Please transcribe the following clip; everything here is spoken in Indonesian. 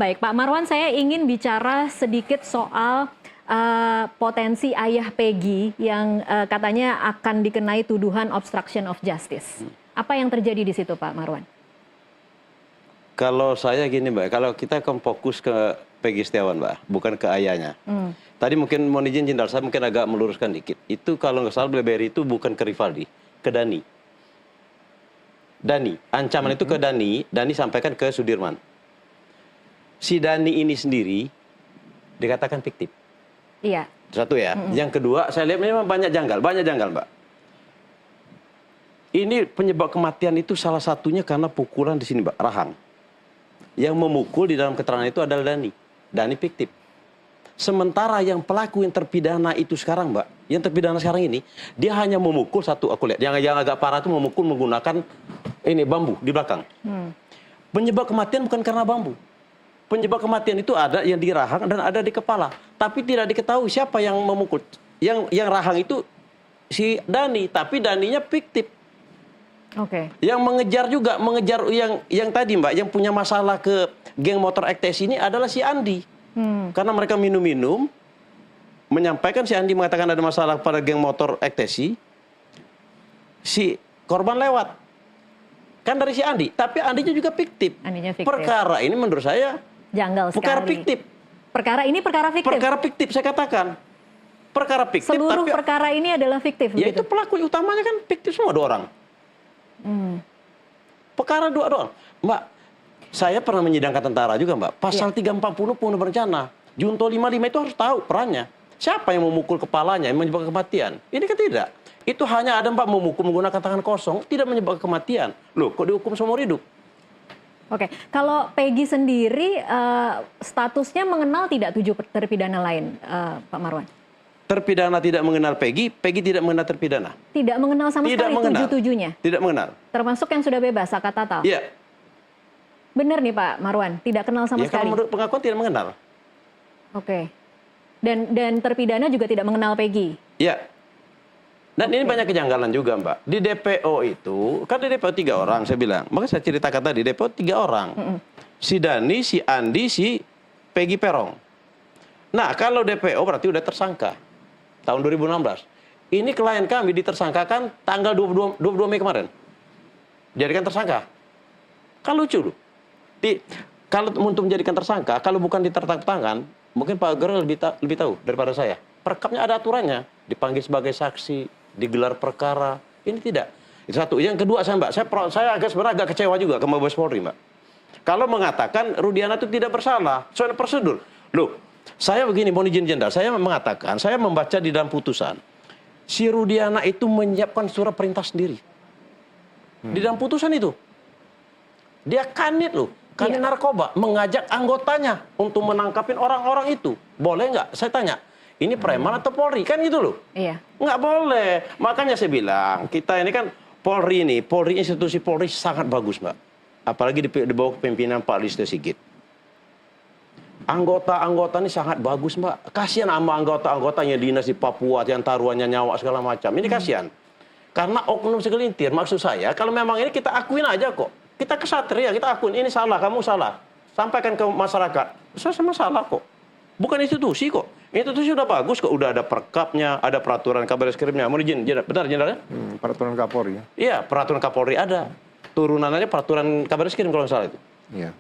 Baik, Pak Marwan, saya ingin bicara sedikit soal potensi ayah Peggy yang katanya akan dikenai tuduhan obstruction of justice. Apa yang terjadi di situ, Pak Marwan? Kalau saya gini, Mbak, kalau kita akan fokus ke Peggy Setiawan, Mbak, bukan ke ayahnya. Tadi mungkin mohon izin Jenderal, saya mungkin agak meluruskan dikit. Itu kalau nggak salah BlackBerry itu bukan ke Rivaldi, ke Dani. Dani, ancaman itu ke Dani sampaikan ke Sudirman. Si Dani ini sendiri dikatakan fiktif. Iya. Satu ya. Yang kedua, saya lihat memang banyak janggal, Mbak. Ini penyebab kematian itu salah satunya karena pukulan di sini, Mbak, rahang. Yang memukul di dalam keterangan itu adalah Dani fiktif. Sementara yang pelaku yang terpidana itu sekarang, Mbak, yang terpidana sekarang ini, dia hanya memukul satu, aku lihat. Yang agak parah itu memukul menggunakan ini bambu di belakang. Penyebab kematian bukan karena bambu. Penyebab kematian itu ada yang di rahang dan ada di kepala. Tapi tidak diketahui siapa yang memukul. Yang rahang itu si Dani, tapi Daninya fiktif. Oke. Yang mengejar yang tadi, Mbak, yang punya masalah ke geng motor ekstasi ini adalah si Andi. Karena mereka minum-minum, menyampaikan si Andi mengatakan ada masalah pada geng motor ekstasi, si korban lewat. Kan dari si Andi, tapi Andinya juga fiktif. Andinya fiktif. Perkara ini menurut saya janggal sekali. Perkara fiktif. Perkara ini perkara fiktif. Perkara fiktif, saya katakan. Perkara fiktif. Seluruh tapi, perkara ini adalah fiktif. Ya itu pelaku utamanya kan fiktif semua, 2 orang. Perkara 2 orang. Mbak, saya pernah menyidangkan tentara juga, Mbak. Pasal 340 pembunuhan berencana. Junto 55 itu harus tahu perannya. Siapa yang memukul kepalanya, yang menyebabkan kematian? Ini kan tidak. Itu hanya ada, Mbak, memukul menggunakan tangan kosong, tidak menyebabkan kematian. Loh, kok dihukum seumur hidup? Oke, kalau Peggy sendiri statusnya mengenal tidak 7 terpidana lain, Pak Marwan? Terpidana tidak mengenal Peggy, Peggy tidak mengenal terpidana. Tidak mengenal sama sekali 7-7-nya? Tidak mengenal. Termasuk yang sudah bebas, Saka Tatal? Iya. Benar nih Pak Marwan, tidak kenal sama sekali? Kalau menurut pengakuan tidak mengenal. Oke. Dan terpidana juga tidak mengenal Peggy? Iya. Dan ini banyak kejanggalan juga, Mbak. Di DPO itu, kan di DPO 3 orang, saya bilang. Maka saya ceritakan tadi, DPO 3 orang. Si Dani, si Andi, si Peggy Perong. Nah, kalau DPO berarti udah tersangka. Tahun 2016. Ini klien kami ditersangkakan tanggal 22 Mei kemarin. Dijadikan tersangka. Kan lucu loh. Kalau untuk menjadikan tersangka, kalau bukan ditertangkap tangan, mungkin Pak Gerel lebih tahu daripada saya. Perkapnya ada aturannya. Dipanggil sebagai saksi, digelar perkara. Ini tidak. Itu satu. Yang kedua, Mbak, saya sebenarnya agak kecewa juga ke Mabes Polri, Mbak. Kalau mengatakan Rudiana itu tidak bersalah, soal prosedur. Loh, saya begini, mohon izin Jenderal, saya mengatakan, saya membaca di dalam putusan, si Rudiana itu menyiapkan surat perintah sendiri. Di dalam putusan itu. Dia kanit loh, kanit narkoba, mengajak anggotanya untuk menangkapin orang-orang itu. Boleh nggak? Saya tanya. Ini preman atau Polri? Kan gitu loh. Iya. Nggak boleh. Makanya saya bilang, kita ini kan Polri ini, institusi Polri sangat bagus, Mbak. Apalagi di bawah kepemimpinan Pak Listio Sigit. Anggota-anggota ini sangat bagus, Mbak. Kasihan sama anggota-anggotanya dinas di Papua yang taruhannya nyawa segala macam. Ini kasihan. Karena oknum segelintir, maksud saya, kalau memang ini kita akuin aja kok. Kita kesatria, kita akuin ini salah, kamu salah. Sampaikan ke masyarakat. Saya sama salah kok. Bukan institusi kok. Institusi sudah bagus kok, udah ada perkapnya, ada peraturan kabar eskrimnya. Mau izin, benar Jenderal? Peraturan Kapolri. Iya, peraturan Kapolri ada. Turunannya peraturan kabar eskrim kalau nggak salah itu. Iya.